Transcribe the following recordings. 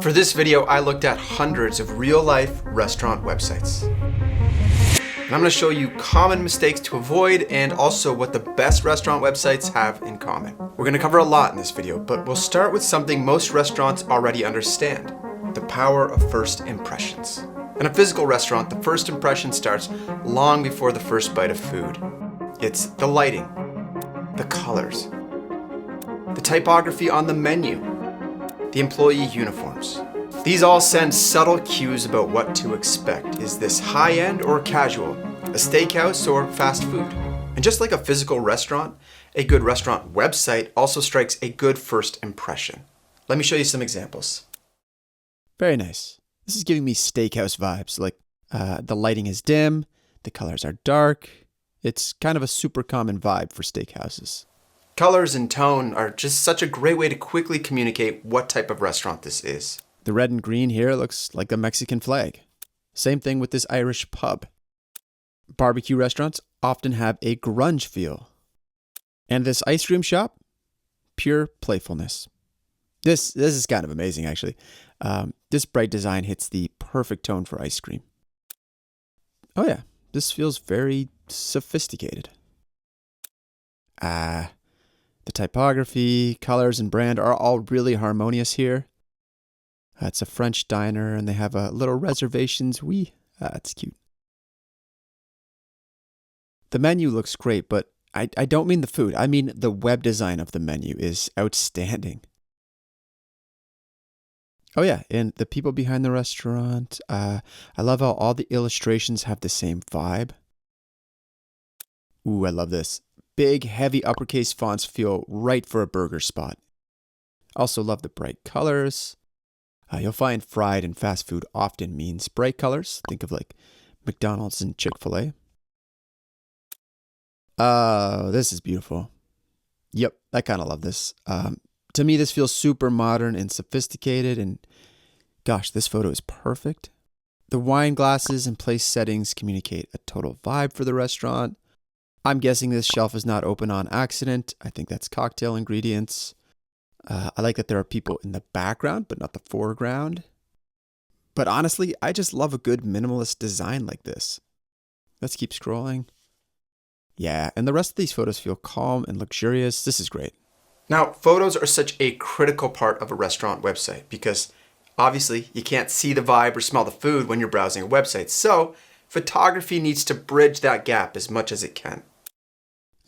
For this video, I looked at hundreds of real-life restaurant websites. And I'm going to show you common mistakes to avoid and also what the best restaurant websites have in common. We're going to cover a lot in this video, but we'll start with something most restaurants already understand: the power of first impressions. In a physical restaurant, the first impression starts long before the first bite of food. It's the lighting, the colors, the typography on the menu, the employee uniforms. These all send subtle cues about what to expect. Is this high-end or casual? A steakhouse or fast food? And just like a physical restaurant, a good restaurant website also strikes a good first impression. Let me show you some examples. Very nice. This is giving me steakhouse vibes. Like the lighting is dim, the colors are dark. It's kind of a super common vibe for steakhouses. Colors and tone are just such a great way to quickly communicate what type of restaurant this is. The red and green here looks like a Mexican flag. Same thing with this Irish pub. Barbecue restaurants often have a grunge feel. And this ice cream shop, pure playfulness. This is kind of amazing, actually. This bright design hits the perfect tone for ice cream. Oh yeah, this feels very sophisticated. The typography, colors, and brand are all really harmonious here. It's a French diner, and they have a little reservations. It's cute. The menu looks great, but I don't mean the food. I mean the web design of the menu is outstanding. Oh yeah, and the people behind the restaurant. I love how all the illustrations have the same vibe. Ooh, I love this. Big, heavy uppercase fonts feel right for a burger spot. Also love the bright colors. You'll find fried and fast food often means bright colors. Think of like McDonald's and Chick-fil-A. This is beautiful. Yep, I kind of love this. To me, this feels super modern and sophisticated, and gosh, this photo is perfect. The wine glasses and place settings communicate a total vibe for the restaurant. I'm guessing this shelf is not open on accident. I think that's cocktail ingredients. I like that there are people in the background, but not the foreground. But honestly, I just love a good minimalist design like this. Let's keep scrolling. Yeah, and the rest of these photos feel calm and luxurious. This is great. Now, photos are such a critical part of a restaurant website because obviously you can't see the vibe or smell the food when you're browsing a website. So photography needs to bridge that gap as much as it can.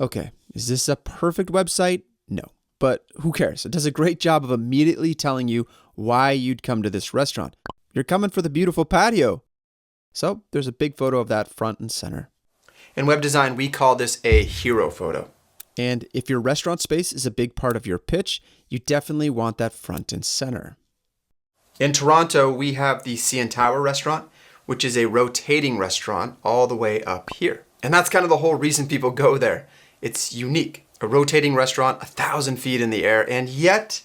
Okay, is this a perfect website? No, but who cares? It does a great job of immediately telling you why you'd come to this restaurant. You're coming for the beautiful patio. So there's a big photo of that front and center. In web design, we call this a hero photo. And if your restaurant space is a big part of your pitch, you definitely want that front and center. In Toronto, we have the CN Tower restaurant, which is a rotating restaurant all the way up here. And that's kind of the whole reason people go there. It's unique. A rotating restaurant 1,000 feet in the air, and yet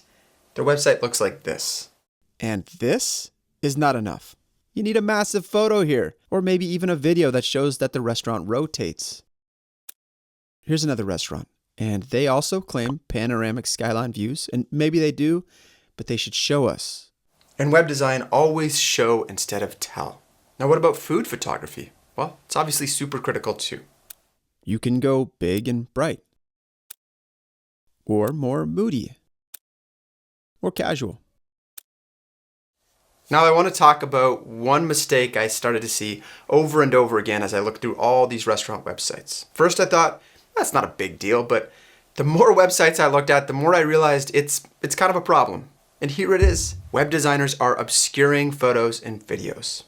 their website looks like this. And this is not enough. You need a massive photo here, or maybe even a video that shows that the restaurant rotates. Here's another restaurant, and they also claim panoramic skyline views, and maybe they do, but they should show us. In web design, always show instead of tell. Now, what about food photography? Well, it's obviously super critical too. You can go big and bright, or more moody, or casual. Now I want to talk about one mistake I started to see over and over again as I looked through all these restaurant websites. First I thought, that's not a big deal, but the more websites I looked at, the more I realized it's kind of a problem. And here it is. Web designers are obscuring photos and videos.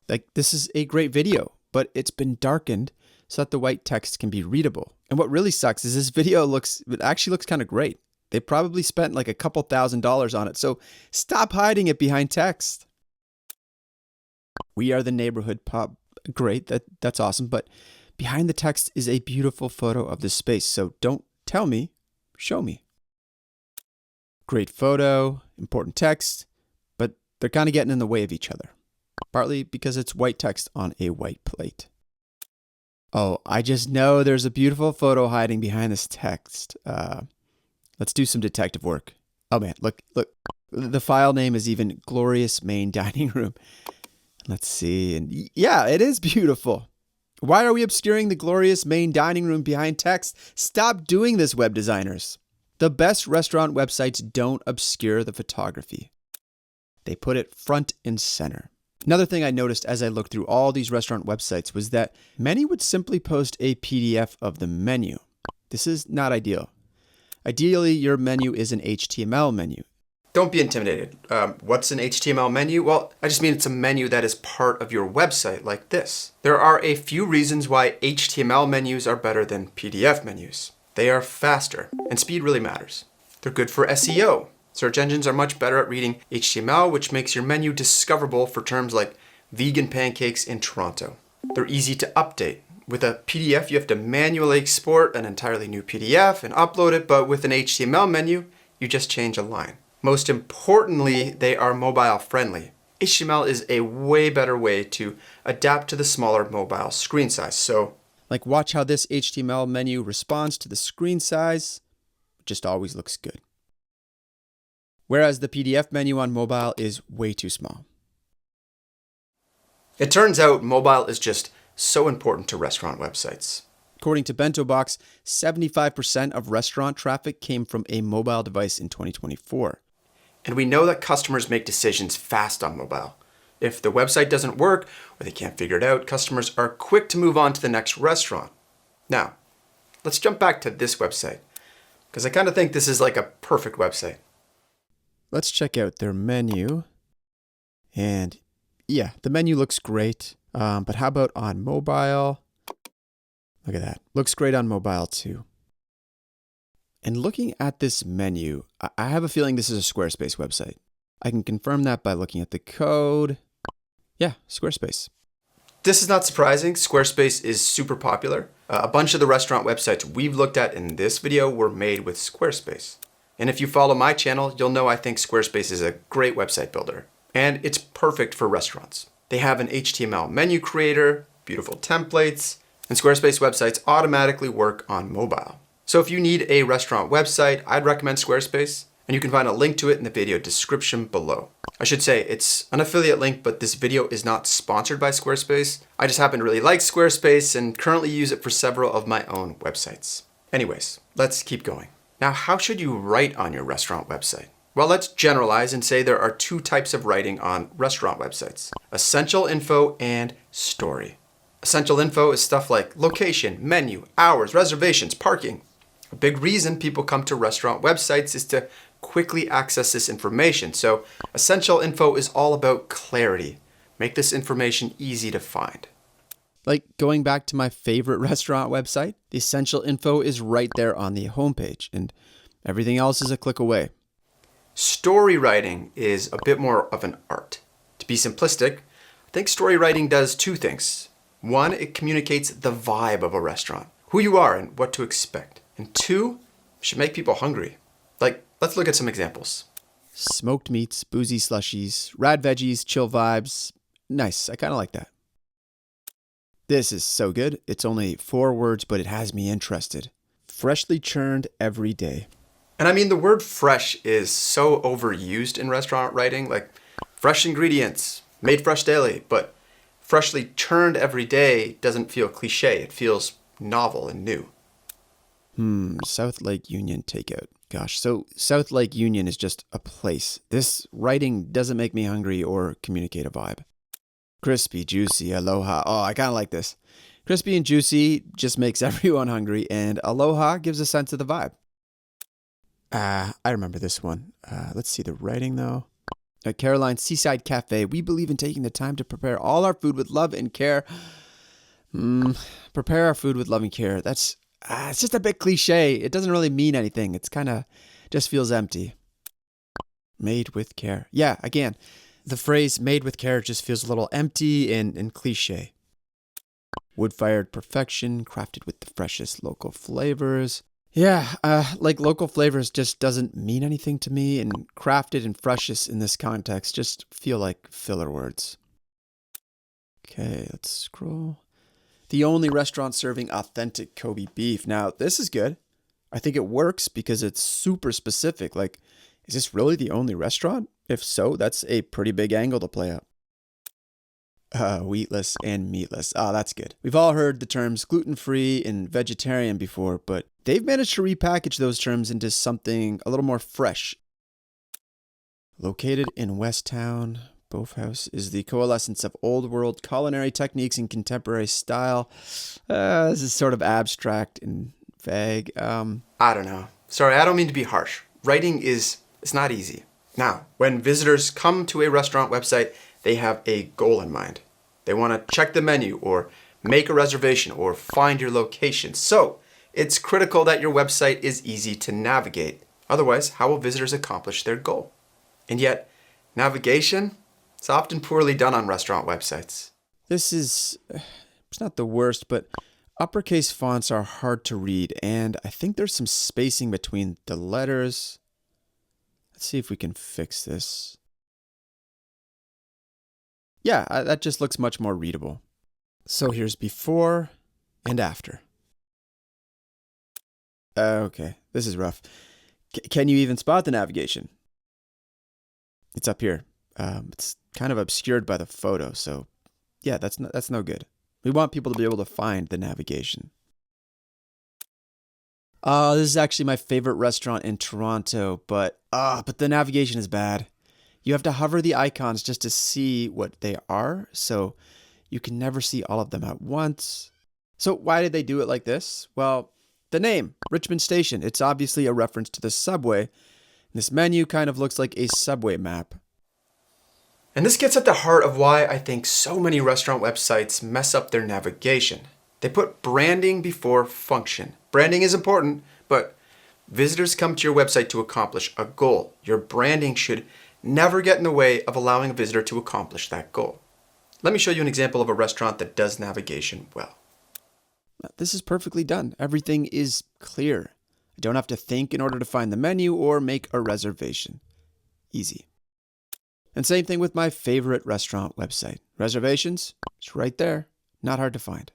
Like, this is a great video, but it's been darkened so that the white text can be readable. And what really sucks is this video actually looks kind of great. They probably spent like a couple $1,000s on it. So stop hiding it behind text. We are the neighborhood pub. Great. That's awesome. But behind the text is a beautiful photo of the space. So don't tell me, show me. Great photo, important text, but they're kind of getting in the way of each other. Partly because it's white text on a white plate. Oh, I just know there's a beautiful photo hiding behind this text. Let's do some detective work. Oh man, look. The file name is even Glorious Main Dining Room. Let's see. And yeah, it is beautiful. Why are we obscuring the glorious main dining room behind text? Stop doing this, web designers. The best restaurant websites don't obscure the photography. They put it front and center. Another thing I noticed as I looked through all these restaurant websites was that many would simply post a PDF of the menu. This is not ideal. Ideally, your menu is an HTML menu. Don't be intimidated. What's an HTML menu? Well, I just mean it's a menu that is part of your website, like this. There are a few reasons why HTML menus are better than PDF menus. They are faster, and speed really matters. They're good for SEO. Search engines are much better at reading HTML, which makes your menu discoverable for terms like vegan pancakes in Toronto. They're easy to update. With a PDF, you have to manually export an entirely new PDF and upload it, but with an HTML menu, you just change a line. Most importantly, they are mobile friendly. HTML is a way better way to adapt to the smaller mobile screen size. So, like, watch how this HTML menu responds to the screen size. It just always looks good. Whereas the PDF menu on mobile is way too small. It turns out mobile is just so important to restaurant websites. According to Bento Box, 75% of restaurant traffic came from a mobile device in 2024. And we know that customers make decisions fast on mobile. If the website doesn't work or they can't figure it out, customers are quick to move on to the next restaurant. Now, let's jump back to this website, because I kind of think this is like a perfect website. Let's check out their menu. And yeah, the menu looks great. But how about on mobile? Look at that. Looks great on mobile too. And looking at this menu, I have a feeling this is a Squarespace website. I can confirm that by looking at the code. Yeah, Squarespace. This is not surprising. Squarespace is super popular. A bunch of the restaurant websites we've looked at in this video were made with Squarespace. And if you follow my channel, you'll know I think Squarespace is a great website builder. And it's perfect for restaurants. They have an HTML menu creator, beautiful templates, and Squarespace websites automatically work on mobile. So if you need a restaurant website, I'd recommend Squarespace, and you can find a link to it in the video description below. I should say it's an affiliate link, but this video is not sponsored by Squarespace. I just happen to really like Squarespace and currently use it for several of my own websites. Anyways, let's keep going. Now, how should you write on your restaurant website? Well, let's generalize and say there are two types of writing on restaurant websites: essential info and story. Essential info is stuff like location, menu, hours, reservations, parking. A big reason people come to restaurant websites is to quickly access this information. So essential info is all about clarity. Make this information easy to find. Like going back to my favorite restaurant website, the essential info is right there on the homepage, and everything else is a click away. Story writing is a bit more of an art. To be simplistic, I think story writing does two things. One, it communicates the vibe of a restaurant, who you are and what to expect. And two, it should make people hungry. Like, let's look at some examples. Smoked meats, boozy slushies, rad veggies, chill vibes. Nice, I kind of like that. This is so good. It's only 4 words, but it has me interested. Freshly churned every day. And I mean, the word fresh is so overused in restaurant writing, like fresh ingredients, made fresh daily, but freshly churned every day doesn't feel cliche. It feels novel and new. South Lake Union takeout. Gosh, so South Lake Union is just a place. This writing doesn't make me hungry or communicate a vibe. Crispy, juicy, aloha. Oh, I kind of like this. Crispy and juicy just makes everyone hungry, and aloha gives a sense of the vibe. I remember this one. Let's see the writing, though. At Caroline's Seaside Cafe, we believe in taking the time to prepare all our food with love and care. Prepare our food with love and care. That's it's just a bit cliche. It doesn't really mean anything. It's kind of just feels empty. Made with care. Yeah, again, the phrase made with care just feels a little empty and cliche. Wood-fired perfection, crafted with the freshest local flavors. Yeah, like local flavors just doesn't mean anything to me, and crafted and freshest in this context just feel like filler words. Okay, let's scroll. The only restaurant serving authentic Kobe beef. Now, this is good. I think it works because it's super specific. Like, Is this really the only restaurant? If so, that's a pretty big angle to play up. Wheatless and meatless. Oh, that's good. We've all heard the terms gluten-free and vegetarian before, but they've managed to repackage those terms into something a little more fresh. Located in Westtown, Boaf House is the coalescence of old world culinary techniques and contemporary style. This is sort of abstract and vague. I don't know. Sorry, I don't mean to be harsh. Writing it's not easy. Now, when visitors come to a restaurant website, they have a goal in mind. They want to check the menu or make a reservation or find your location. So, it's critical that your website is easy to navigate. Otherwise, how will visitors accomplish their goal? And yet, navigation is often poorly done on restaurant websites. It's not the worst, but uppercase fonts are hard to read, and I think there's some spacing between the letters. Let's see if we can fix this. Yeah, that just looks much more readable. So here's before and after. Okay, this is rough. Can you even spot the navigation? It's up here. It's kind of obscured by the photo, so yeah, that's no good. We want people to be able to find the navigation. This is actually my favorite restaurant in Toronto, but the navigation is bad. You have to hover the icons just to see what they are, so you can never see all of them at once. So why did they do it like this? Well, the name, Richmond Station, it's obviously a reference to the subway. This menu kind of looks like a subway map. And this gets at the heart of why I think so many restaurant websites mess up their navigation. They put branding before function. Branding is important, but visitors come to your website to accomplish a goal. Your branding should never get in the way of allowing a visitor to accomplish that goal. Let me show you an example of a restaurant that does navigation well. This is perfectly done. Everything is clear. I don't have to think in order to find the menu or make a reservation. Easy. And same thing with my favorite restaurant website. Reservations, it's right there. Not hard to find.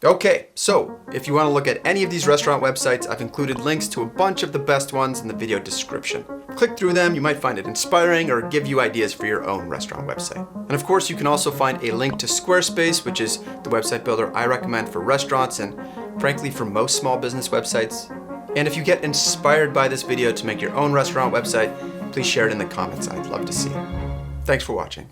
Okay, so if you want to look at any of these restaurant websites, I've included links to a bunch of the best ones in the video description. Click through them, you might find it inspiring or give you ideas for your own restaurant website. And of course, you can also find a link to Squarespace, which is the website builder I recommend for restaurants and frankly for most small business websites. And if you get inspired by this video to make your own restaurant website, please share it in the comments. I'd love to see it. Thanks for watching.